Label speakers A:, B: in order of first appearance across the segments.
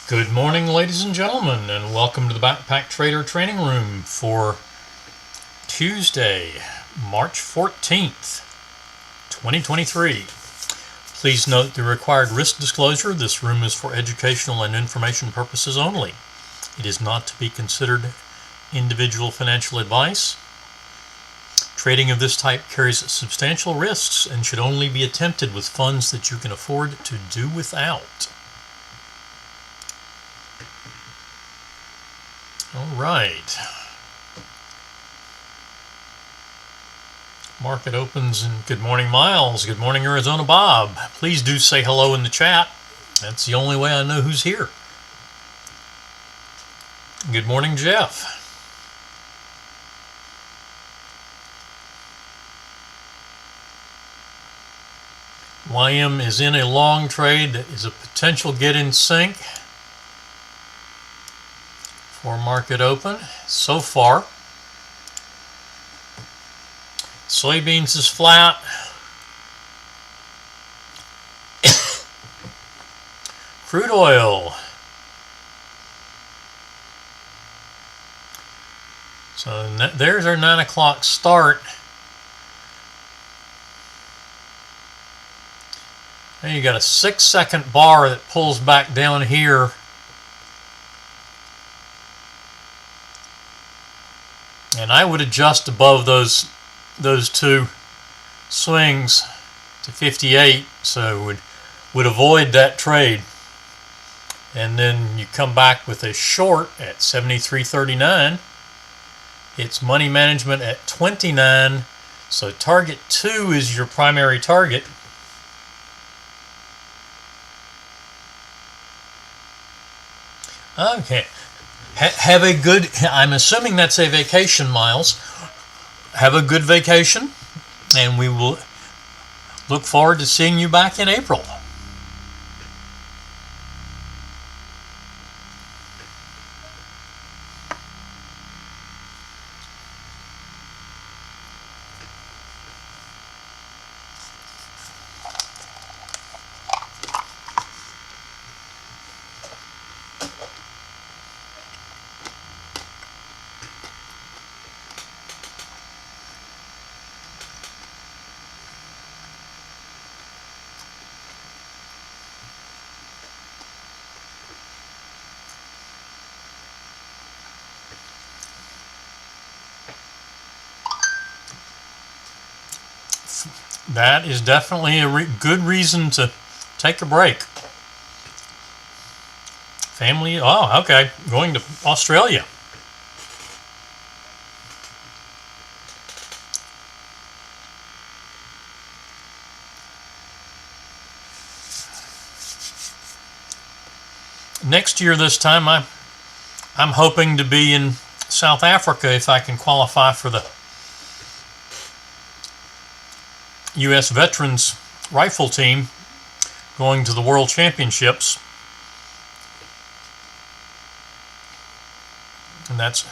A: Good morning, ladies and gentlemen, and welcome to the Backpacktrader training room for Tuesday, March 14th, 2023. Please note the required risk disclosure. This room is for educational and information purposes only. It is not to be considered individual financial advice. Trading of this type carries substantial risks and should only be attempted with funds that you can afford to do without. All right. Market opens and good morning, Miles. Good morning, Arizona Bob. Please do say hello in the chat. That's the only way I know who's here. Good morning, Jeff. YM is in a long trade that is a potential get in sync for market open. So far, soybeans is flat. Crude oil. So there's our 9 o'clock start. Now you got a 6-second bar that pulls back down here. And I would adjust above those two swings to 58, so would avoid that trade. And then you come back with a short at 73.39. It's money management at 29. So target 2 is your primary target. Okay. Have a good, I'm assuming that's a vacation, Miles. Have a good vacation, and we will look forward to seeing you back in April. That is definitely a good reason to take a break. Family, oh, okay, going to Australia. Next year this time, I'm hoping to be in South Africa if I can qualify for the U.S. Veterans Rifle Team going to the World Championships. And that's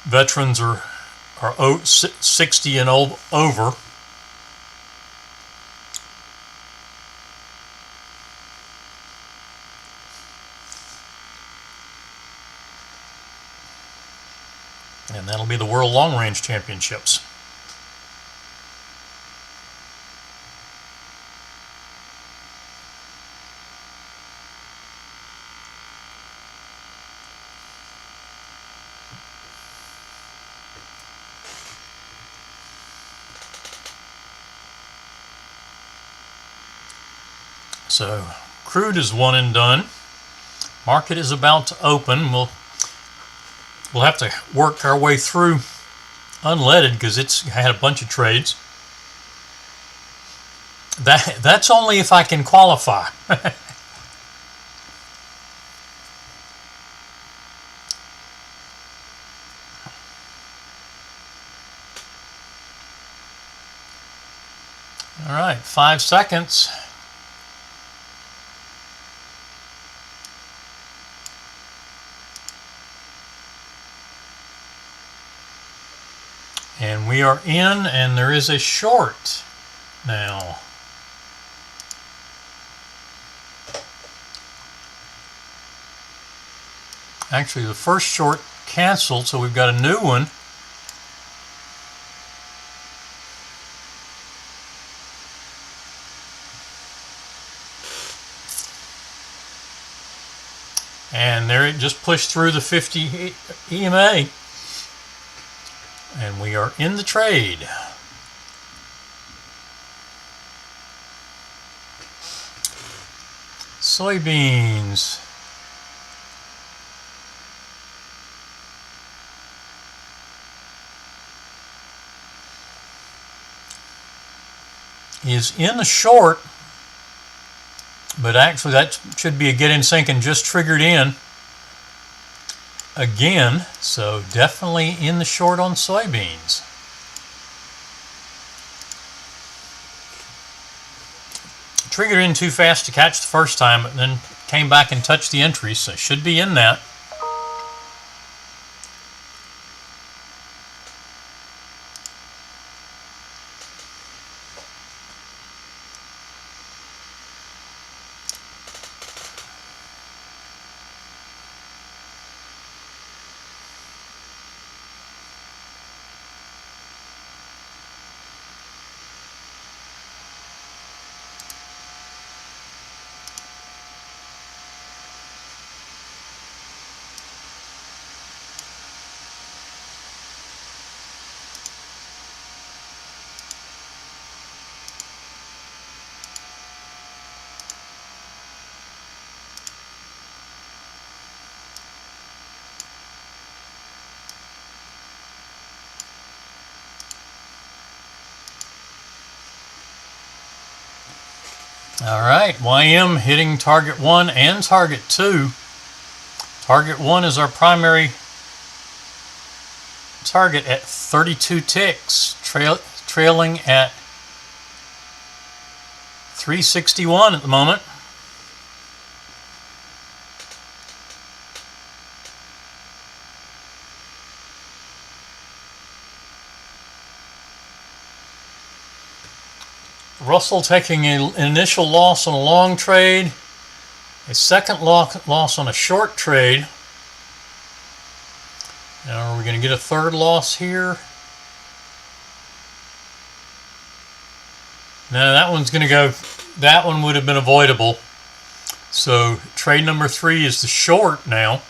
A: veterans are 60 and over. And that'll be the World Long Range Championships. So crude is one and done. Market is about to open. We'll have to work our way through unleaded because it's had a bunch of trades. That's only if I can qualify. All right, 5 seconds. And we are in, and there is a short now. Actually, the first short canceled, so we've got a new one. And there it just pushed through the 50 EMA. And we are in the trade. Soybeans. Is in a short, but actually that should be a get in sync and just triggered in again, so definitely in the short on soybeans. Triggered in too fast to catch the first time, but then came back and touched the entry, so should be in that. All right, YM hitting target 1 and target 2. Target 1 is our primary target at 32 ticks, trailing at 361 at the moment. Russell taking an initial loss on a long trade, a second loss on a short trade. Now are we going to get a third loss here? No, that one's going to go, that one would have been avoidable. So trade number 3 is the short now.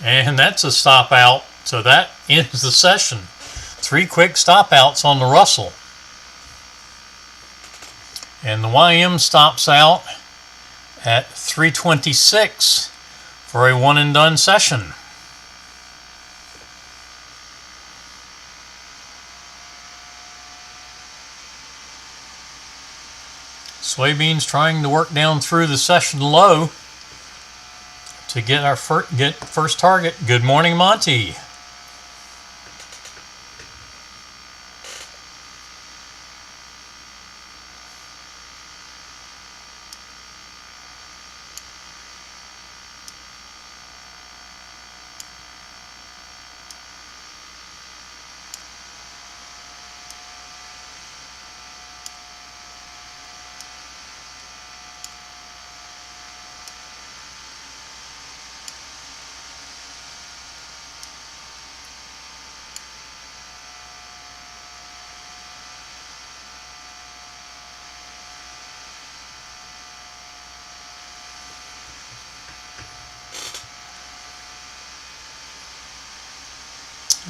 A: And that's a stop out, so that ends the session. 3 quick stop outs on the Russell. And the YM stops out at 326 for a one and done session. Soybeans trying to work down through the session low to get our first target. Good morning, Monty.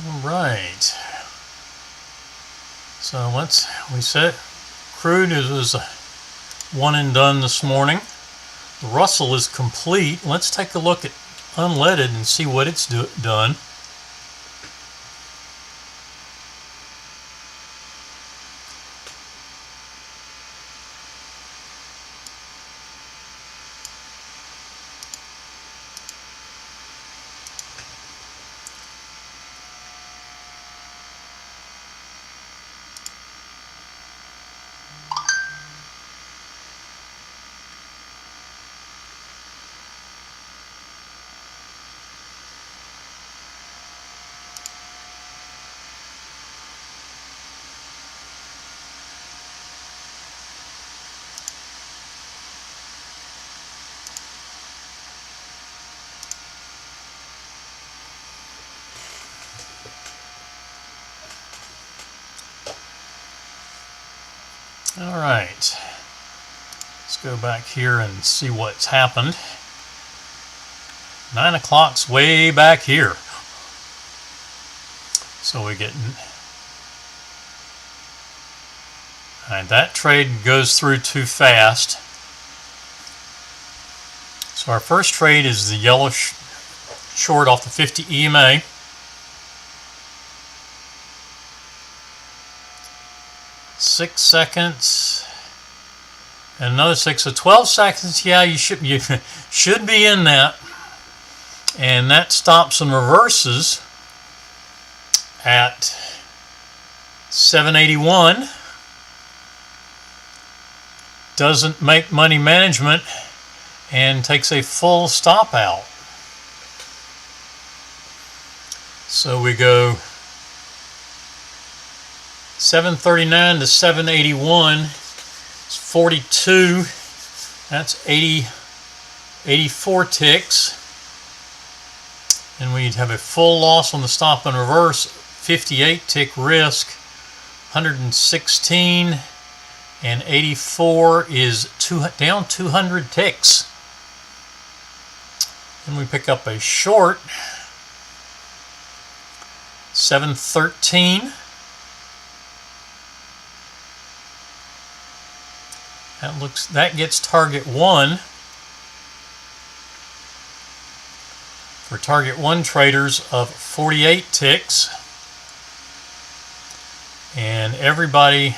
A: All right. So we said crude was a one and done this morning. The Russell is complete. Let's take a look at unleaded and see what it's done. All right, let's go back here and see what's happened. 9 o'clock's way back here. So we get, and that trade goes through too fast. So our first trade is the yellow short off the 50 EMA. Six seconds, and another 6, so 12 seconds. Yeah, you should be in that, and that stops and reverses at 781. Doesn't make money management and takes a full stop out. So we go 739 to 781. It's 42. That's 84 ticks. And we'd have a full loss on the stop and reverse, 58 tick risk, 116, and 84 is down 200 ticks. Then we pick up a short, 713. That gets target 1. For target 1 traders of 48 ticks. And everybody,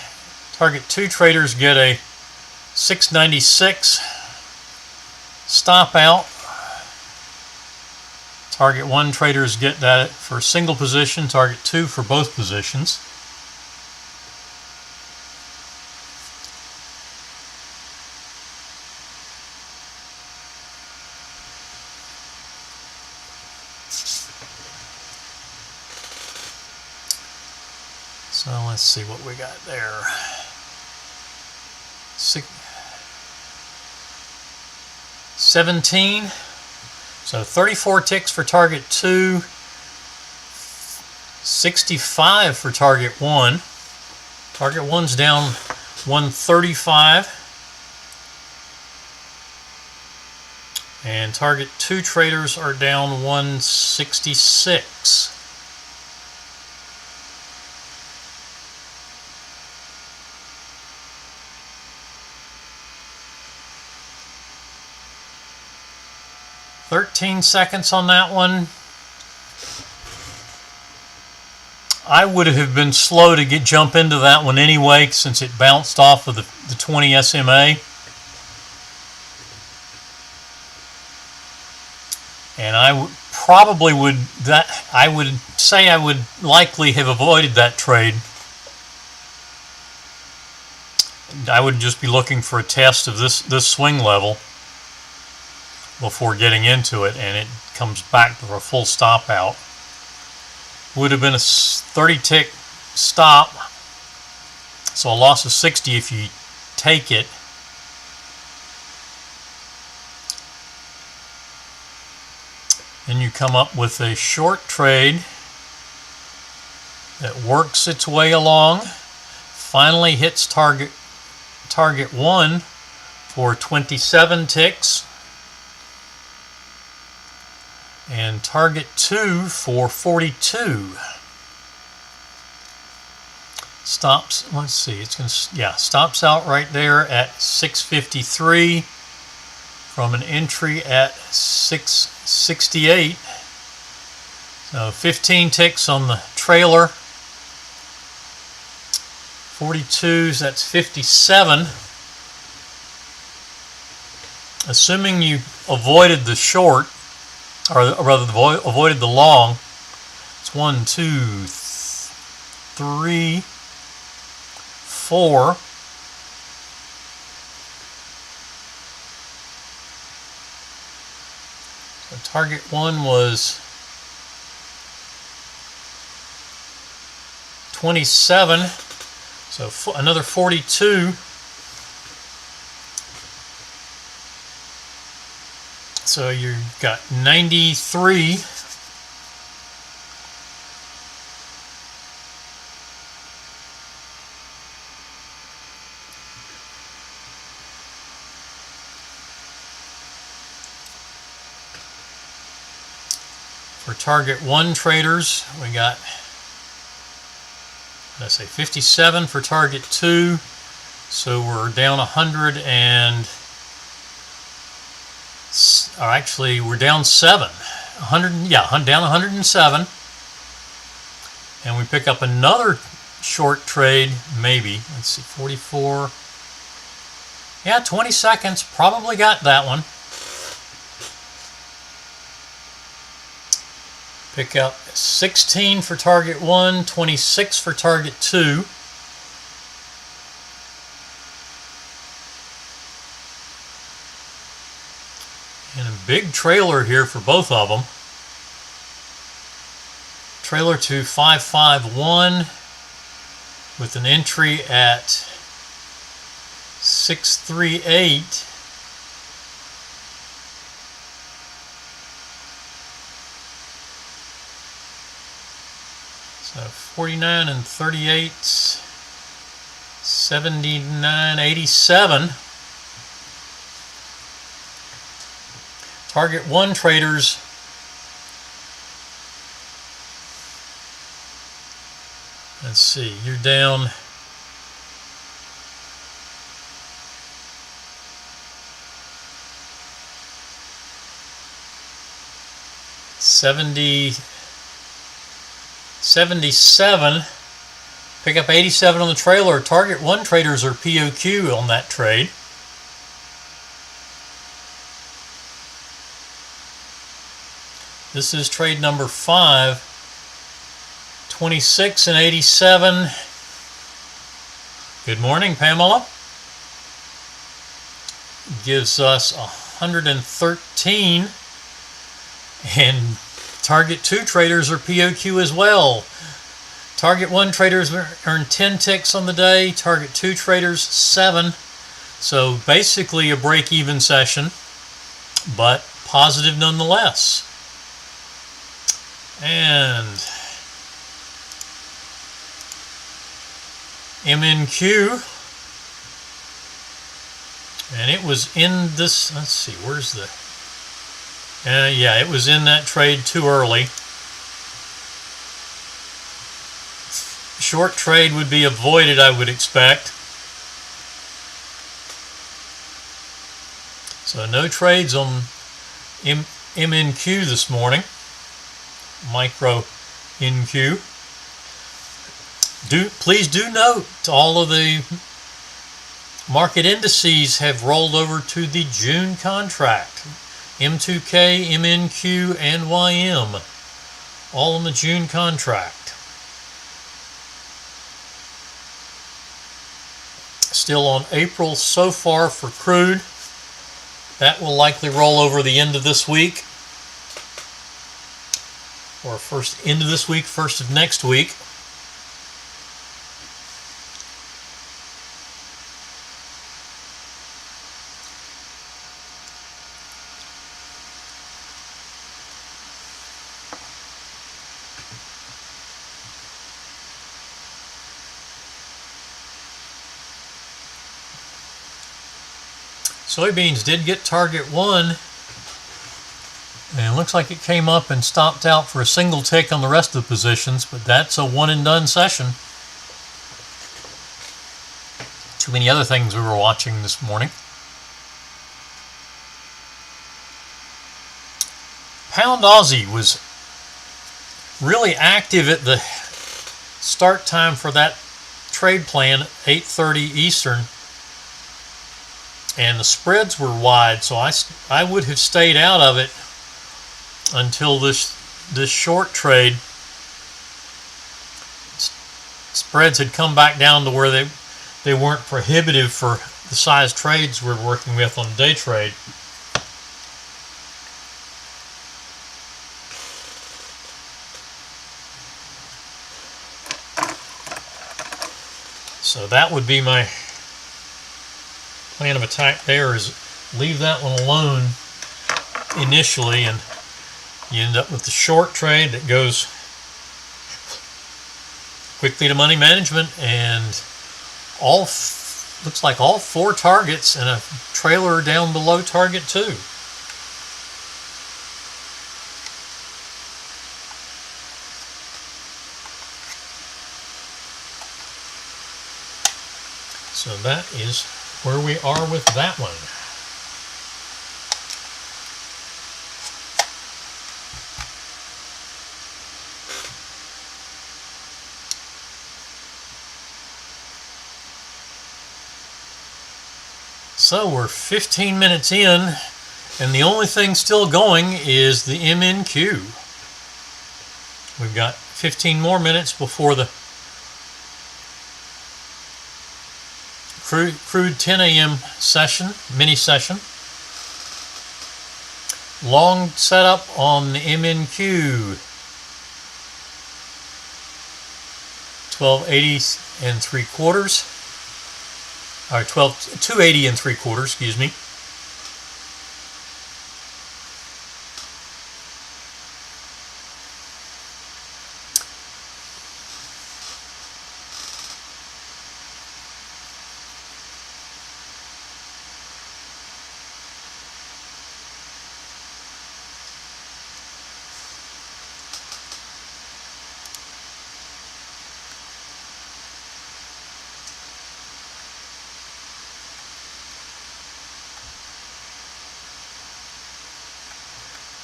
A: target 2 traders get a 696 stop out. Target 1 traders get that for single position, target 2 for both positions. So let's see what we got there. 17. So 34 ticks for target 2, 65 for target 1. Target 1's down 135. And target 2 traders are down 166. $13 on that one. I would have been slow to jump into that one anyway, since it bounced off of the 20 SMA. And I would say I would likely have avoided that trade. I would just be looking for a test of this swing level before getting into it, and it comes back for a full stop out. Would have been a 30 tick stop, so a loss of 60 if you take it. Then you come up with a short trade that works its way along, finally hits target 1 for 27 ticks, and target 2 for 42. Stops, let's see, stops out right there at 653 from an entry at 668. So 15 ticks on the trailer. 42s, that's 57. Assuming you avoided the short, or rather avoided the long, it's 1, 2, 3, 4. So target 1 was 27, so another 42. So you've got 93. For target 1 traders, we got, let's say 57 for target 2. So we're down 100 and, or actually we're down 7. 100, yeah, down 107. And we pick up another short trade, maybe. Let's see, 44. Yeah, 20 seconds. Probably got that one. Pick up 16 for target 1, 26 for target 2. And a big trailer here for both of them. Trailer to 551 with an entry at 638. So 49 and 38, 79, 87. Target 1 traders, let's see, you're down 77. Pick up 87 on the trailer. Target 1 traders are POQ on that trade. This is trade number 5. 26 and 87. Good morning, Pamela. Gives us 113. And target 2 traders are POQ as well. Target 1 traders earn 10 ticks on the day. Target 2 traders 7. So basically a break-even session, but positive nonetheless. And MNQ, and it was in this, let's see, where's the, yeah, it was in that trade too early. Short trade would be avoided, I would expect. So no trades on MNQ this morning. Micro NQ. Please do note all of the market indices have rolled over to the June contract. M2K, MNQ, and YM, all in the June contract. Still on April so far for crude. That will likely roll over the end of this week, or first end of this week, first of next week. Soybeans did get target 1, and it looks like it came up and stopped out for a single tick on the rest of the positions, but that's a one and done session. Too many other things we were watching this morning. Pound Aussie was really active at the start time for that trade plan, 8:30 Eastern. And the spreads were wide, so I would have stayed out of it until this short trade. Spreads had come back down to where they weren't prohibitive for the size trades we're working with on day trade. So that would be my plan of attack there, is leave that one alone initially, and you end up with the short trade that goes quickly to money management, and looks like all 4 targets and a trailer down below target 2. So that is where we are with that one. So we're 15 minutes in, and the only thing still going is the MNQ. We've got 15 more minutes before the crude 10 a.m. session, mini session. Long setup on the MNQ. 1280 and 3/4. Or 280 and 3/4, excuse me.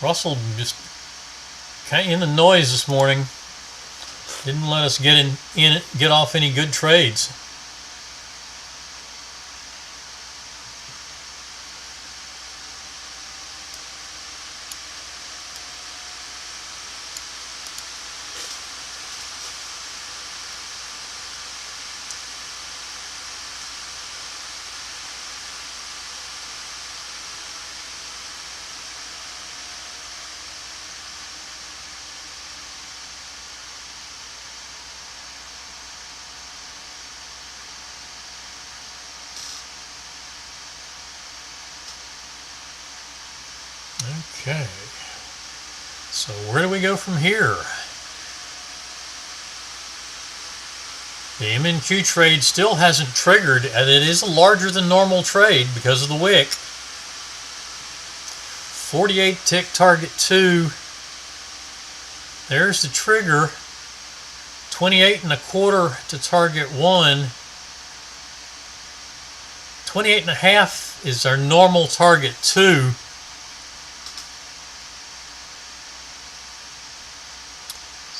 A: Russell just kind of in the noise this morning. Didn't let us get off any good trades. Okay, so where do we go from here? The MNQ trade still hasn't triggered, and it is a larger than normal trade because of the wick. 48 tick target 2. There's the trigger. 28 1/4 to target 1. 28 1/2 is our normal target 2.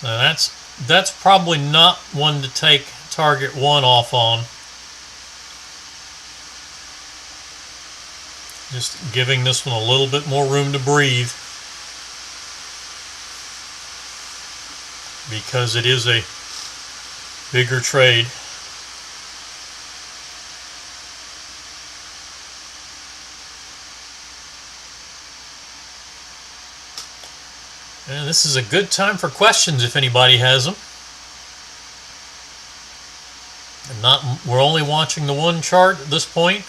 A: So that's probably not one to take target 1 off on. Just giving this one a little bit more room to breathe, because it is a bigger trade. And this is a good time for questions if anybody has them. And we're only watching the one chart at this point.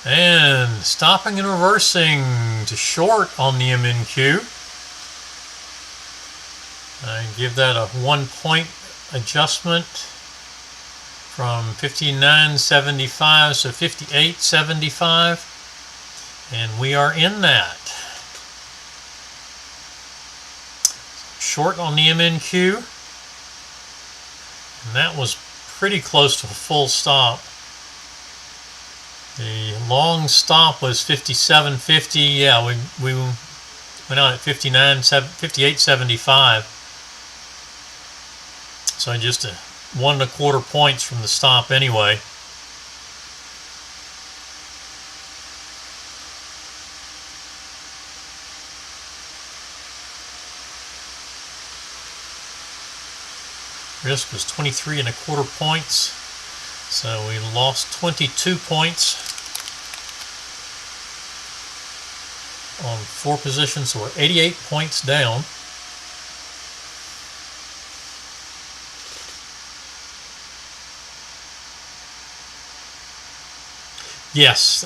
A: And stopping and reversing to short on the MNQ. I give that a 1 point adjustment from 59.75 to 58.75, and we are in that. Short on the MNQ, and that was pretty close to a full stop. The long stop was 57.50. Yeah, we went out at 58.75. So just 1 1/4 points from the stop anyway. Risk was 23.25 points. So we lost 22 points on 4 positions, so we're 88 points down. Yes,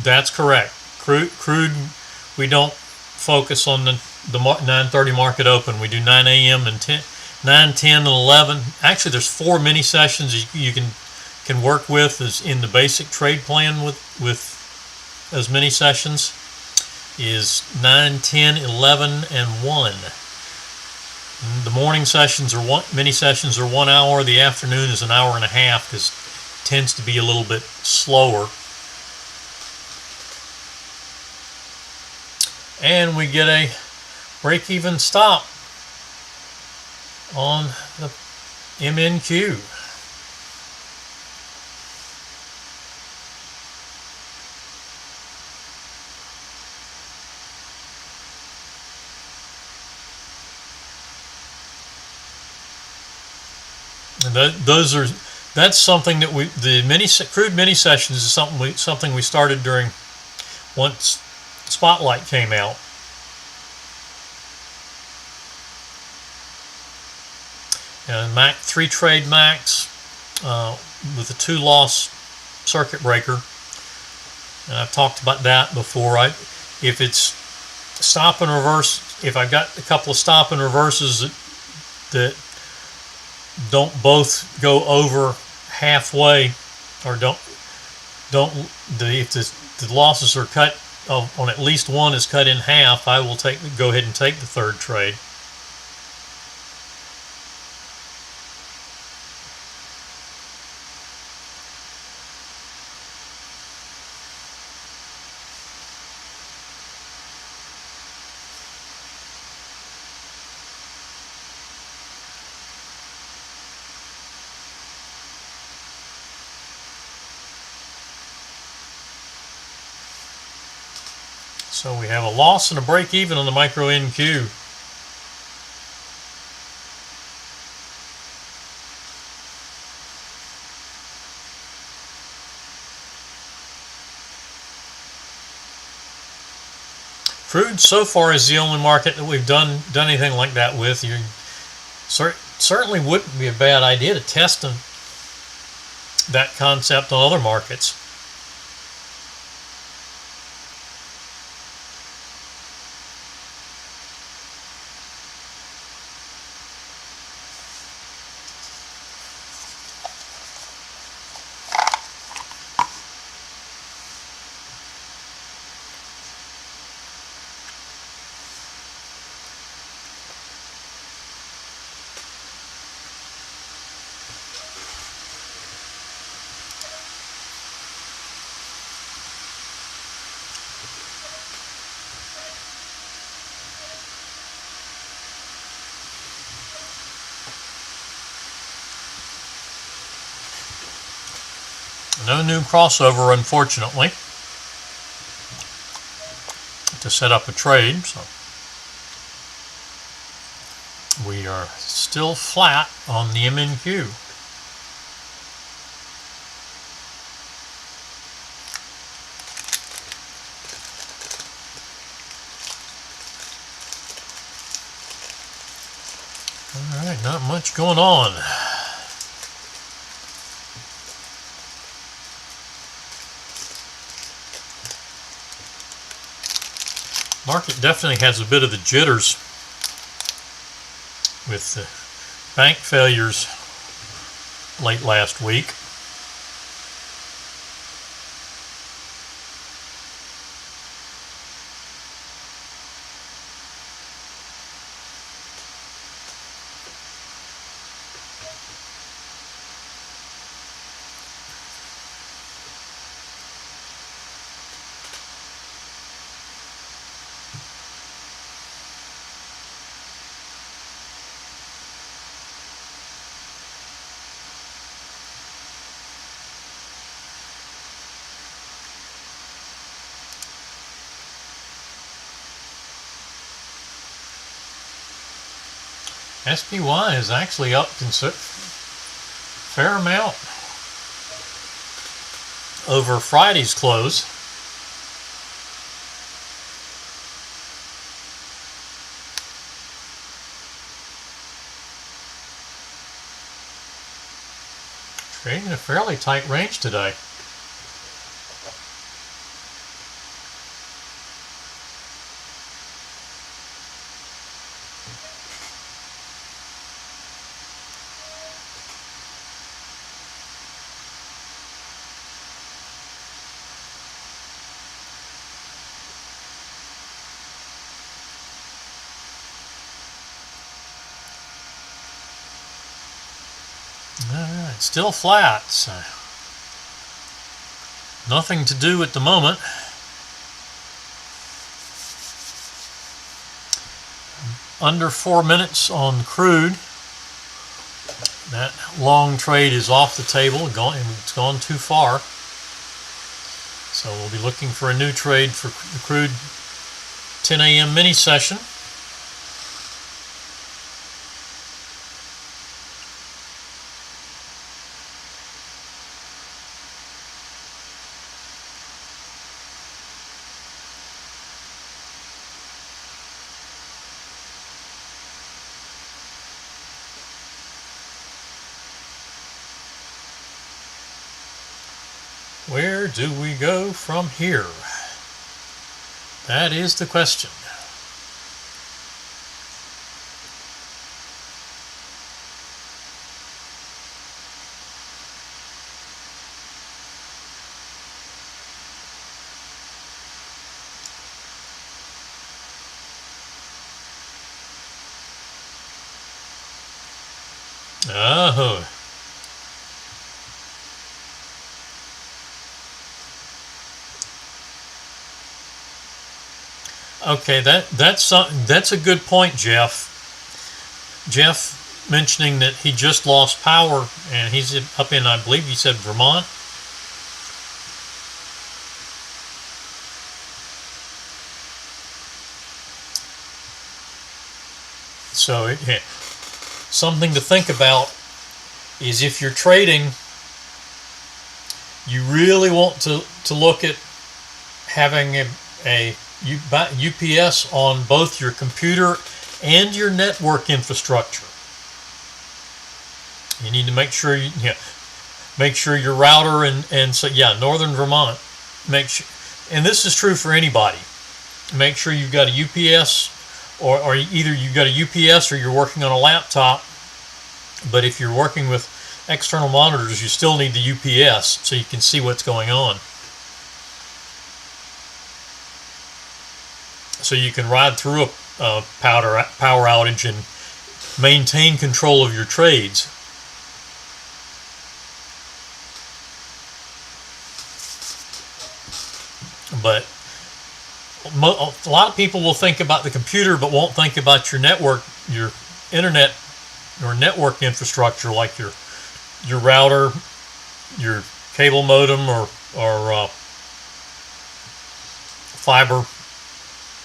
A: that's correct. Crude, we don't focus on the 9:30 market open. We do 9 a.m. and 9, 10, and 11. Actually, there's 4 mini sessions you can work with as in the basic trade plan with as mini sessions is 9, 10, 11, and 1. The morning sessions are mini sessions are 1 hour. The afternoon is an hour and a half because it tends to be a little bit slower. And we get a break-even stop on the MNQ. And that's something that the crude mini sessions is something we started during once Spotlight came out. And 3 trade max with a 2 loss circuit breaker. And I've talked about that before. If it's stop and reverse, if I've got a couple of stop and reverses that don't both go over halfway, or if the losses are cut on at least one is cut in half, I will go ahead and take the third trade. So we have a loss and a break even on the micro NQ. Crude so far is the only market that we've done anything like that with. You certainly wouldn't be a bad idea to test that concept on other markets. No new crossover, unfortunately, to set up a trade, so we are still flat on the MNQ. All right, not much going on. Market definitely has a bit of the jitters with the bank failures late last week. SPY is actually up fair amount over Friday's close. Trading in a fairly tight range today. Alright, still flat, so nothing to do at the moment. Under 4 minutes on crude. That long trade is off the table. It's gone too far. So we'll be looking for a new trade for the crude 10 a.m. mini session. Where do we go from here? That is the question. Oh. Okay, that's a good point, Jeff. Jeff mentioning that he just lost power, and he's up in, I believe you said, Vermont. So something to think about is if you're trading, you really want to look at having a UPS on both your computer and your network infrastructure. You need to make sure your router and so Northern Vermont, make sure, and this is true for anybody, make sure you've got a UPS or either you've got a UPS or you're working on a laptop. But if you're working with external monitors, you still need the UPS so you can see what's going on. So you can ride through a power outage and maintain control of your trades. But a lot of people will think about the computer but won't think about your network, your internet or network infrastructure, like your router, your cable modem, or fiber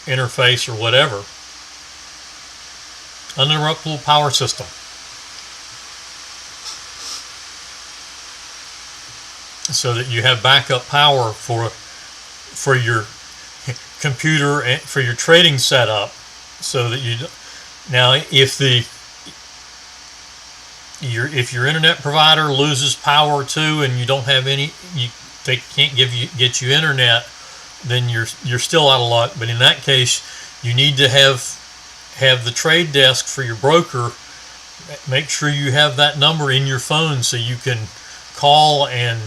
A: interface or whatever. Uninterruptible power system. So that you have backup power for your computer and for your trading setup, so that if your internet provider loses power too, and you don't have they can't get you internet, then you're still out of luck. But in that case, you need to have the trade desk for your broker. Make sure you have that number in your phone so you can call and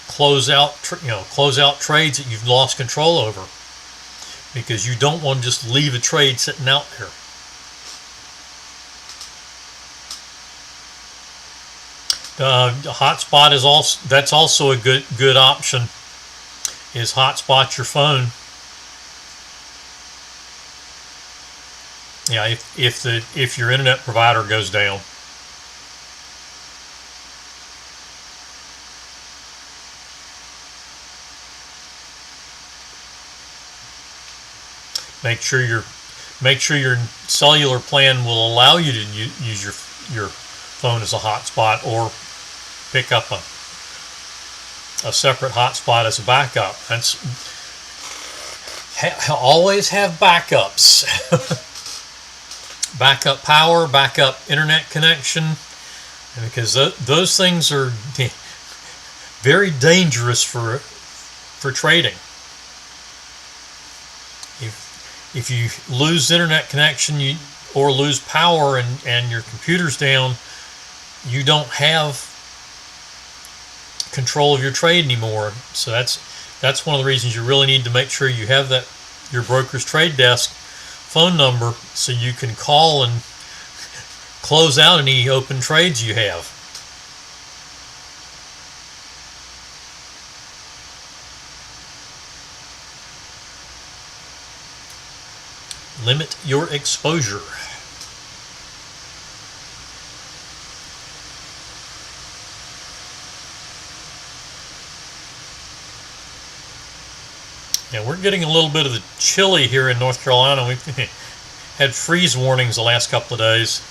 A: close out trades that you've lost control over, because you don't want to just leave a trade sitting out there. Hotspot is also a good option. Is hotspot your phone. Yeah, if your internet provider goes down. Make make sure your cellular plan will allow you to use your phone as a hotspot, or pick up a separate hotspot as a backup. That's always have backups. Backup power, backup internet connection, because those things are very dangerous for trading. If you lose internet connection, or lose power, and your computer's down, you don't have control of your trade anymore. So that's one of the reasons you really need to make sure you have your broker's trade desk phone number, so you can call and close out any open trades you have. Limit your exposure. Yeah, we're getting a little bit of the chilly here in North Carolina. We've had freeze warnings the last couple of days.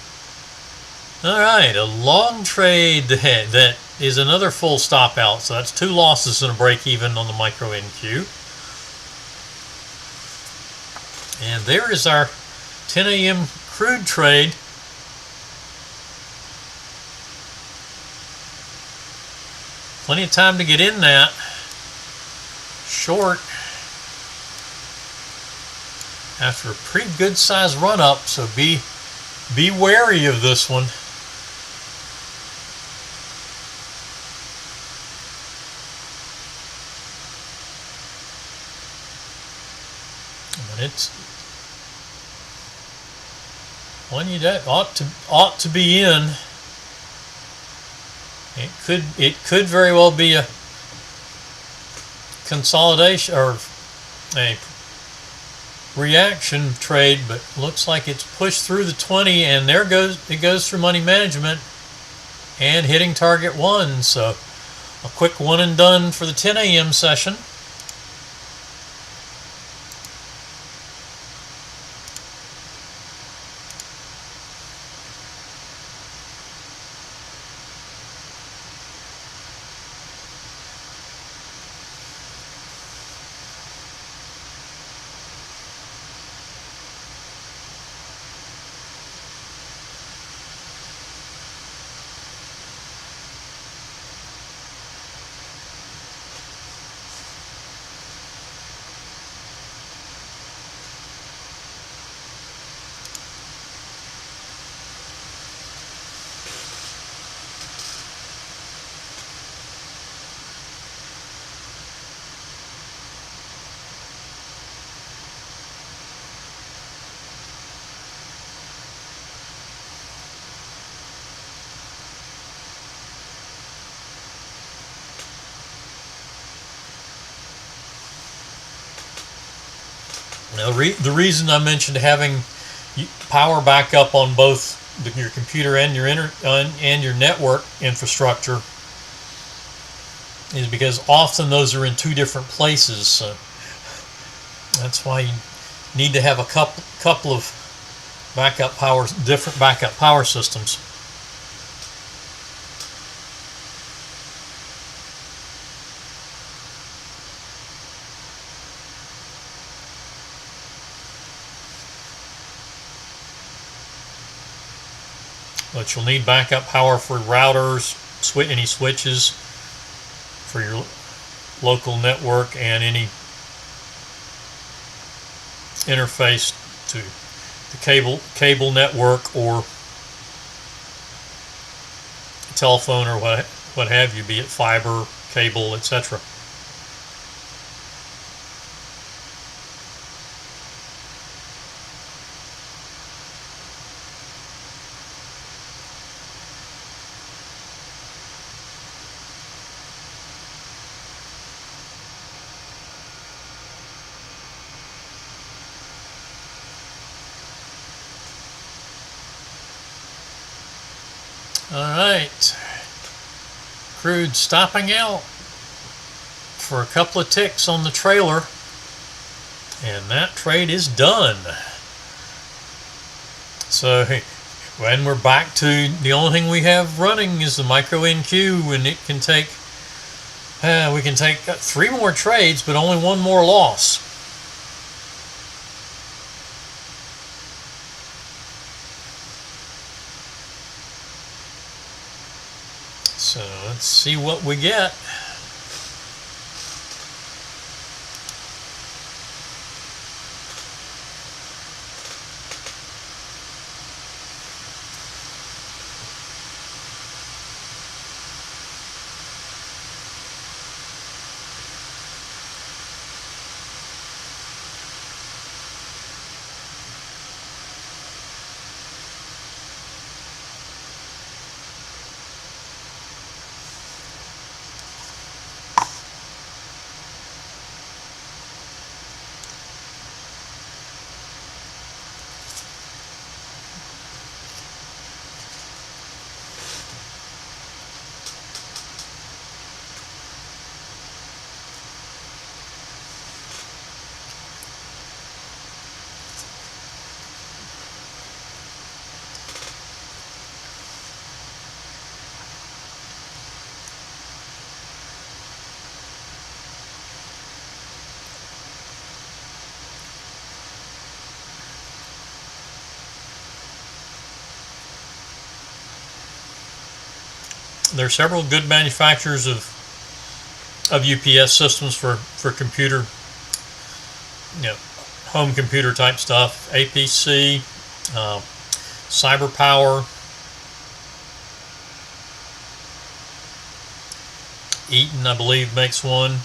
A: All right, a long trade that is another full stop out. So that's 2 losses and a break even on the micro NQ. And there is our 10 a.m. crude trade. Plenty of time to get in that. Short. After a pretty good sized run up, so be wary of this one. And it's one you ought to be in. It could very well be a consolidation or a reaction trade, but looks like it's pushed through the 20, and it goes through money management and hitting target 1. So a quick one and done for the 10 a.m. session. Now, the reason I mentioned having power backup on both your computer and your network infrastructure is because often those are in 2 different places. So that's why you need to have a couple of different backup power systems. But you'll need backup power for routers, any switches for your local network, and any interface to the cable network or telephone or what have you, be it fiber, cable, etc. Alright, crude stopping out for a couple of ticks on the trailer, and that trade is done. So when we're back to the only thing we have running is the micro NQ, and it can take we can take 3 more trades, but only 1 more loss. So let's see what we get. There are several good manufacturers of UPS systems for computer, home computer type stuff. APC, CyberPower, Eaton, I believe, makes one.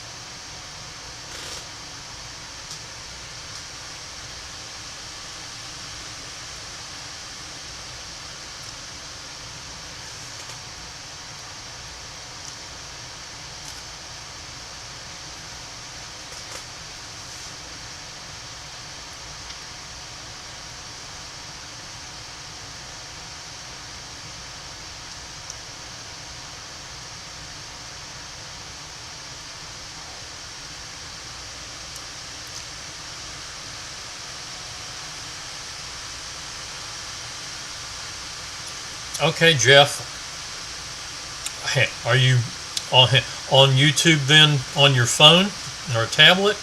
A: Okay, Jeff, are you on YouTube then on your phone or a tablet?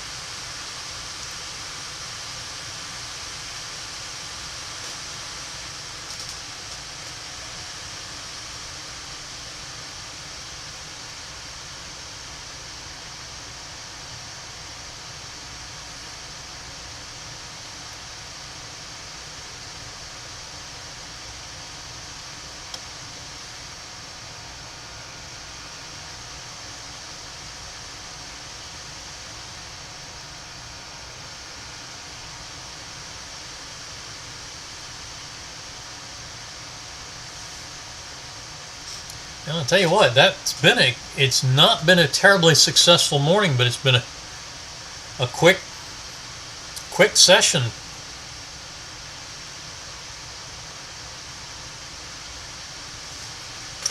A: And I'll tell you what, it's not been a terribly successful morning, but it's been a quick session.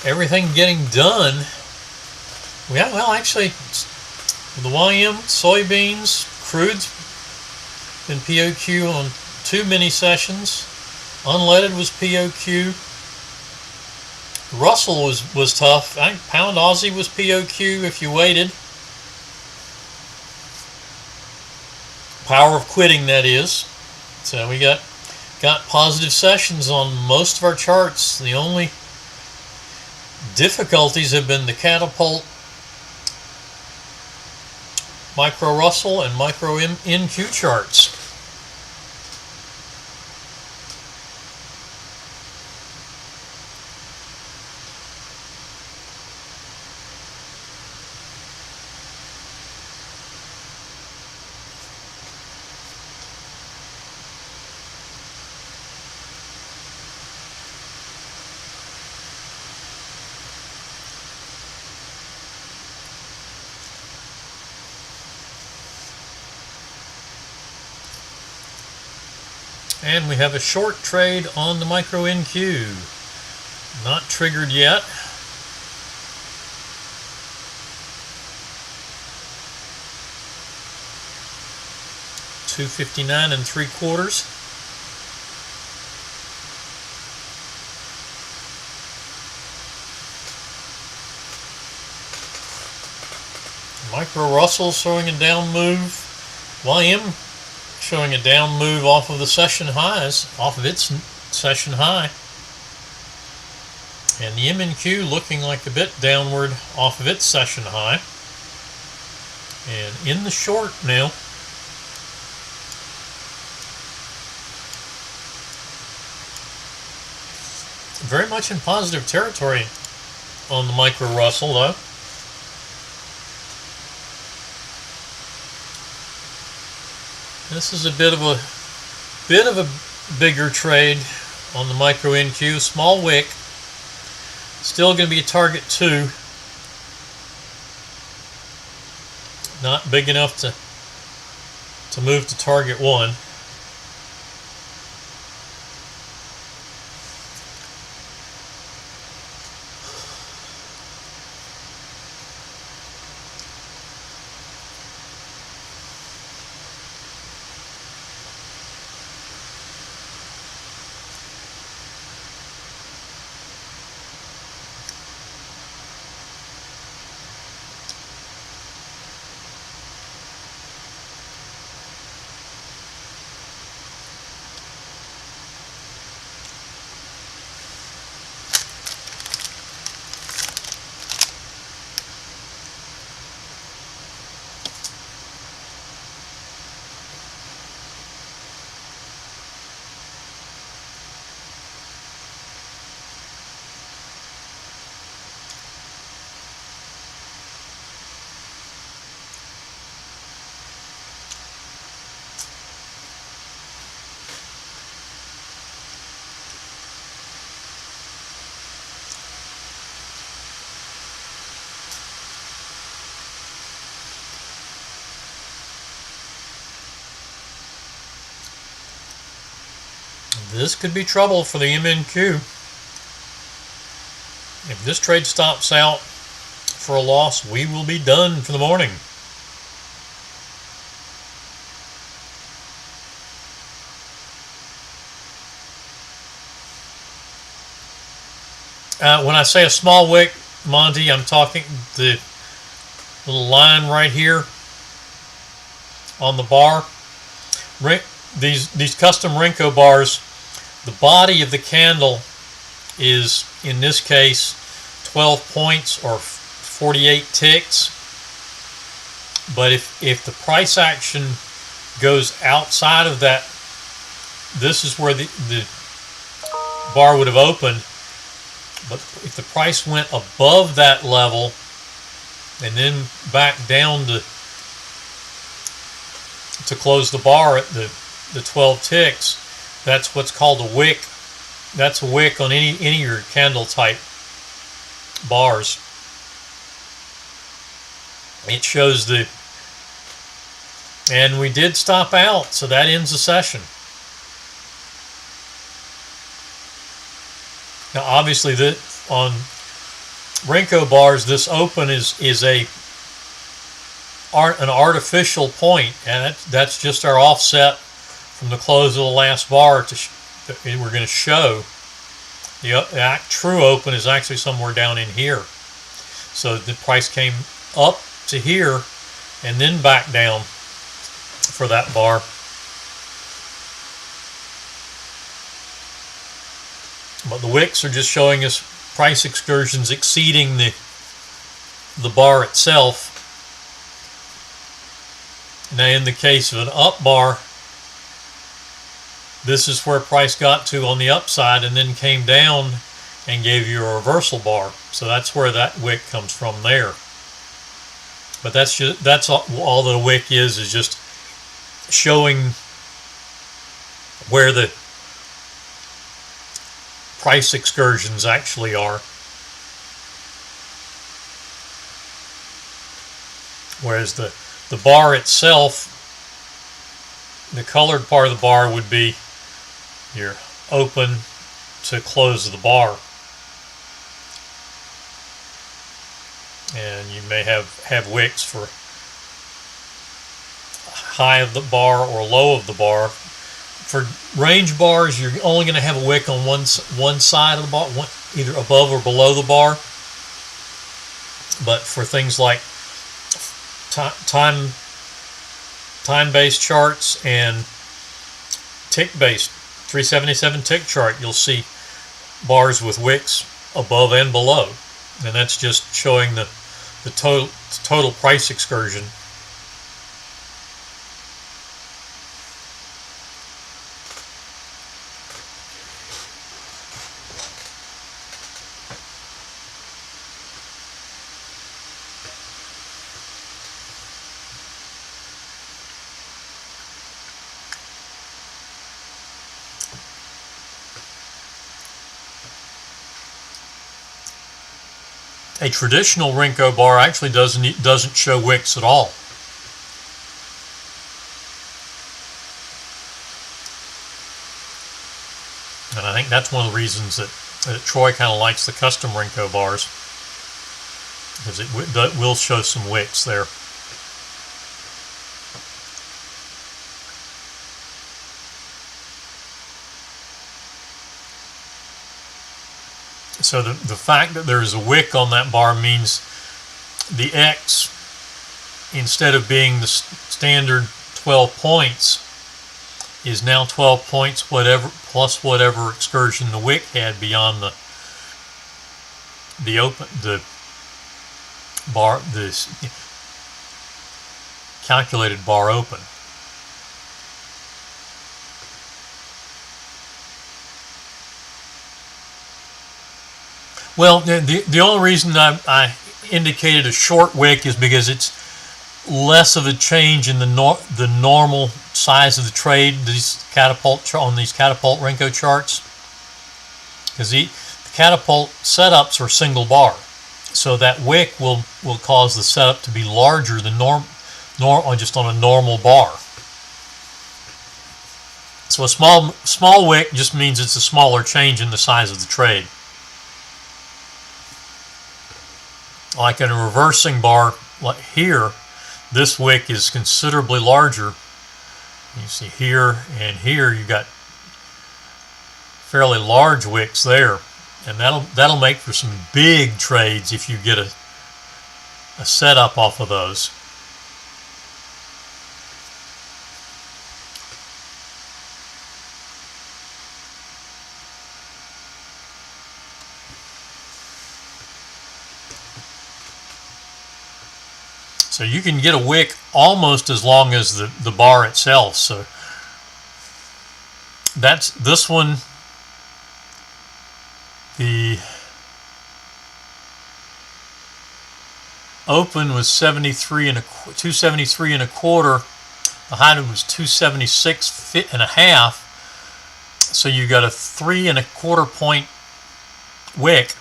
A: Everything getting done. Well, actually, the YM, soybeans, crude's been POQ on 2 mini sessions. Unleaded was POQ. Russell was tough. I think Pound Aussie was POQ if you waited. Power of quitting, that is. So we got positive sessions on most of our charts. The only difficulties have been the Catapult, Micro Russell, and Micro NQ charts. And we have a short trade on the Micro NQ. Not triggered yet. $2.59 3/4. Micro Russell showing a down move. YM showing a down move off of the session highs, off of its session high. And the MNQ looking like a bit downward off of its session high. And in the short now. Very much in positive territory on the Micro Russell though. This is a bit of a bigger trade on the Micro NQ. Small wick. Still going to be a target 2. Not big enough to move to target 1. This could be trouble for the MNQ. If this trade stops out for a loss, we will be done for the morning. When I say a small wick, Monty, I'm talking the little line right here on the bar. These custom Renko bars, the body of the candle is, in this case, 12 points or 48 ticks. But if the price action goes outside of that, this is where the bar would have opened. But if the price went above that level and then back down to close the bar at the 12 ticks, that's what's called a wick. That's a wick on any of your candle type bars. It shows and we did stop out, so that ends the session. Now obviously on Renko bars, this open is an artificial point, and that's just our offset from the close of the last bar we're going to show. The true open is actually somewhere down in here. So the price came up to here and then back down for that bar. But the wicks are just showing us price excursions exceeding the bar itself. Now in the case of an up bar, this is where price got to on the upside and then came down and gave you a reversal bar. So that's where that wick comes from there. But that's all the wick is just showing where the price excursions actually are. Whereas the bar itself, the colored part of the bar would be your open to close the bar. And you may have wicks for high of the bar or low of the bar. For range bars, you're only going to have a wick on one side of the bar, either above or below the bar. But for things like time-based charts and tick-based 377 tick chart, you'll see bars with wicks above and below, and that's just showing the total price excursion. A traditional Renko bar actually doesn't show wicks at all. And I think that's one of the reasons that Troy kind of likes the custom Renko bars, because it will show some wicks there. So the fact that there's a wick on that bar means the X, instead of being the standard 12 points, is now 12 points plus whatever excursion the wick had beyond the calculated bar open. Well, the only reason I indicated a short wick is because it's less of a change in the normal size of the trade on these catapult Renko charts, because the catapult setups are single bar, so that wick will cause the setup to be larger than just on a normal bar. So a small wick just means it's a smaller change in the size of the trade. Like in a reversing bar, like here, this wick is considerably larger. You see here and here, you've got fairly large wicks there, and that'll make for some big trades if you get a setup off of those. So you can get a wick almost as long as the bar itself. So that's this one. The open was 273 and a quarter. The height was 276 and a half. So you got a 3 1/4 point wick.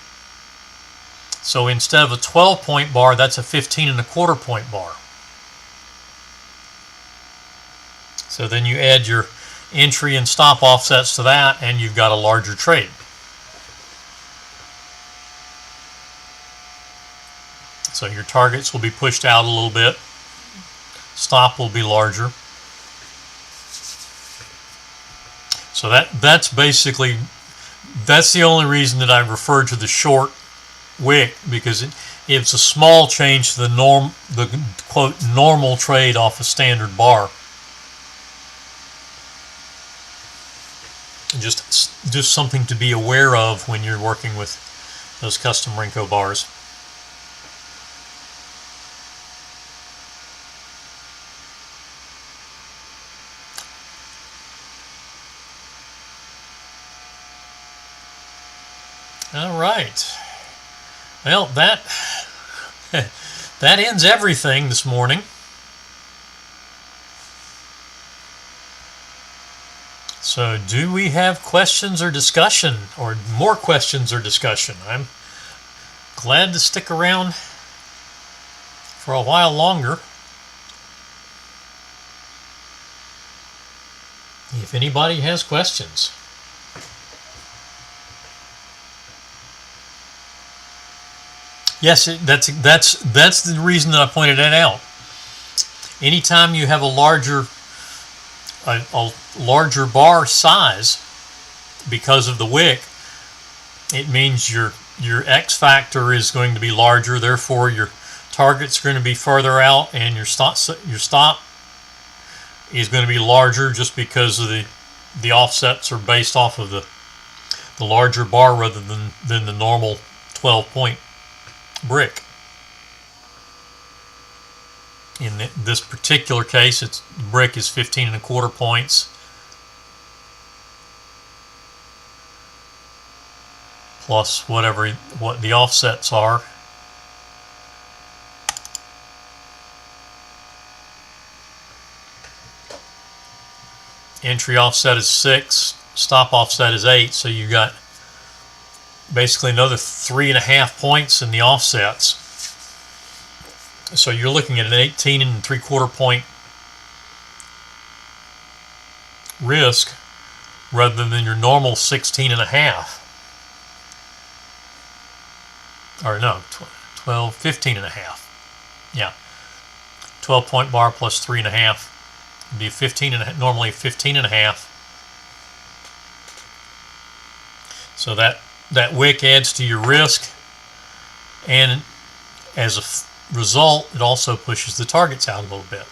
A: So instead of a 12 point bar, that's a 15 1/4 point bar. So then you add your entry and stop offsets to that, and you've got a larger trade. So your targets will be pushed out a little bit. Stop will be larger. So that's basically, that's the only reason that I refer to the short wick, because it's a small change to the quote normal trade off a standard bar. Just something to be aware of when you're working with those custom Renko bars. All right. Well, that ends everything this morning. So, do we have questions or discussion, or more questions or discussion? I'm glad to stick around for a while longer. If anybody has questions. Yes, that's the reason that I pointed that out. Anytime you have a larger bar size because of the wick, it means your X factor is going to be larger. Therefore, your target's going to be further out, and your stop is going to be larger just because of the offsets are based off of the larger bar rather than the normal 12-point brick. In this particular case, the brick is 15 1/4 points plus what the offsets are. Entry offset is 6, stop offset is 8, so you got basically another 3.5 points in the offsets. So you're looking at an 18 3/4 point risk rather than your normal 16.5. Or no, 12, 15.5. Yeah, 12-point bar plus 3.5 would be 15 and normally 15.5. So that wick adds to your risk, and as a result, it also pushes the targets out a little bit.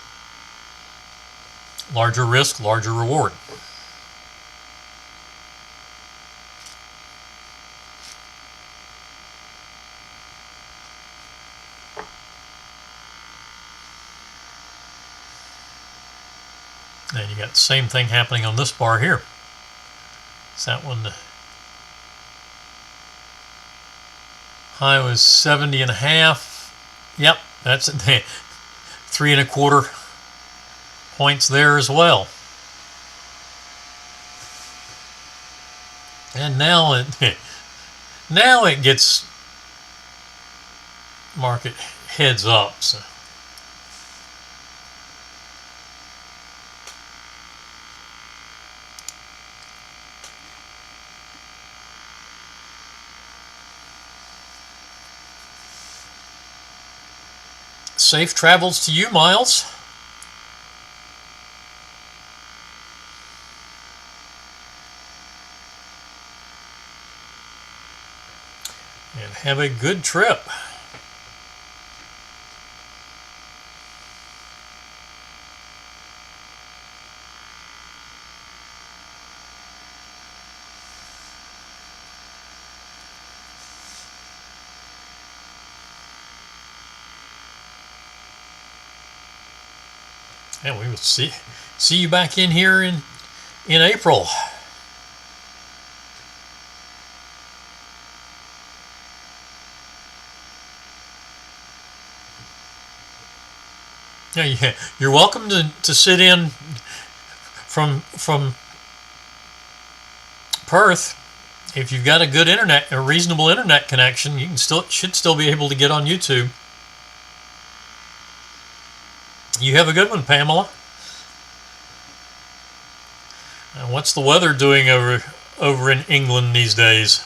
A: Larger risk, larger reward. And you got the same thing happening on this bar here. Is that one? The high was 70.5. Yep, that's it. 3 1/4 points there as well. And now it gets market heads up. So. Safe travels to you, Miles. And have a good trip. And we will see you back in here in April. Yeah, you're welcome to sit in from Perth. If you've got a reasonable internet connection, you should still be able to get on YouTube. You have a good one, Pamela. And what's the weather doing over in England these days?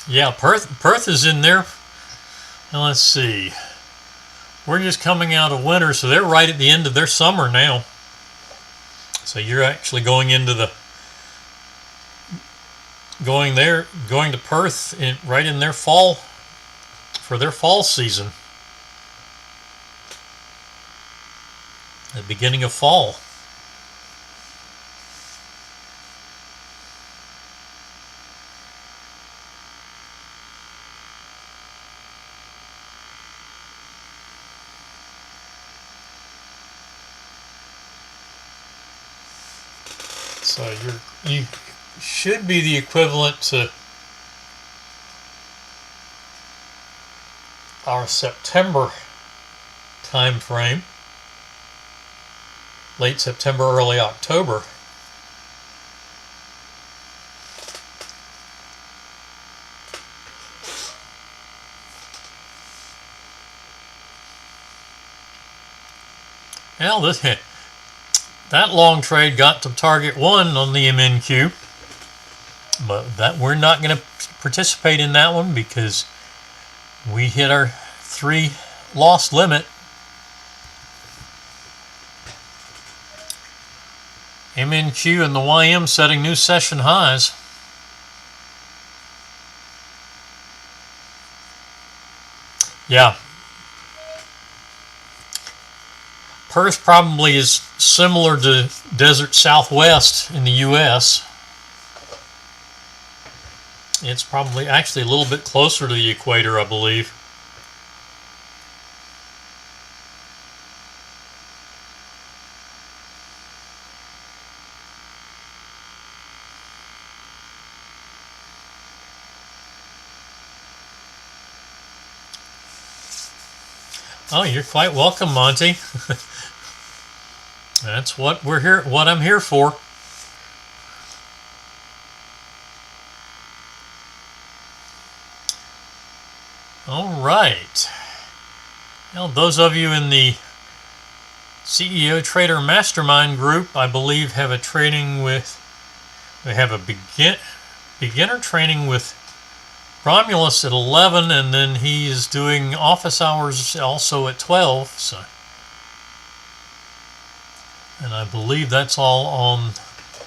A: Yeah, Perth is in there. Now let's see. We're just coming out of winter, so they're right at the end of their summer now. So you're actually going into going to Perth right in their fall, for their fall season. The beginning of fall. So you should be the equivalent to our September time frame, late September, early October. Well, that long trade got to target 1 on the MNQ, but that we're not going to participate in that one because we hit our 3 loss limit. MNQ and the YM setting new session highs. Yeah. Perth probably is similar to Desert Southwest in the U.S. It's probably actually a little bit closer to the equator, I believe. Oh, you're quite welcome, Monty. That's what we're here. What I'm here for. All right. Now, those of you in the CEO Trader Mastermind group, I believe, have a training with. We have a beginner training with Romulus at 11, and then he is doing office hours also at 12. So, and I believe that's all on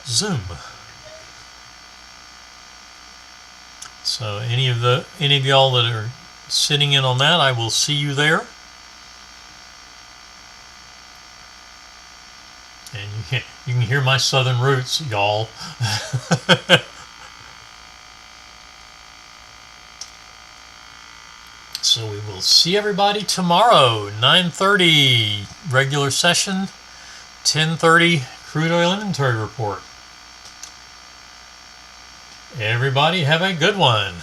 A: Zoom. So any of y'all that are sitting in on that, I will see you there. And you can hear my southern roots, y'all. So we will see everybody tomorrow, 9:30 regular session, 10:30 crude oil inventory report. Everybody have a good one.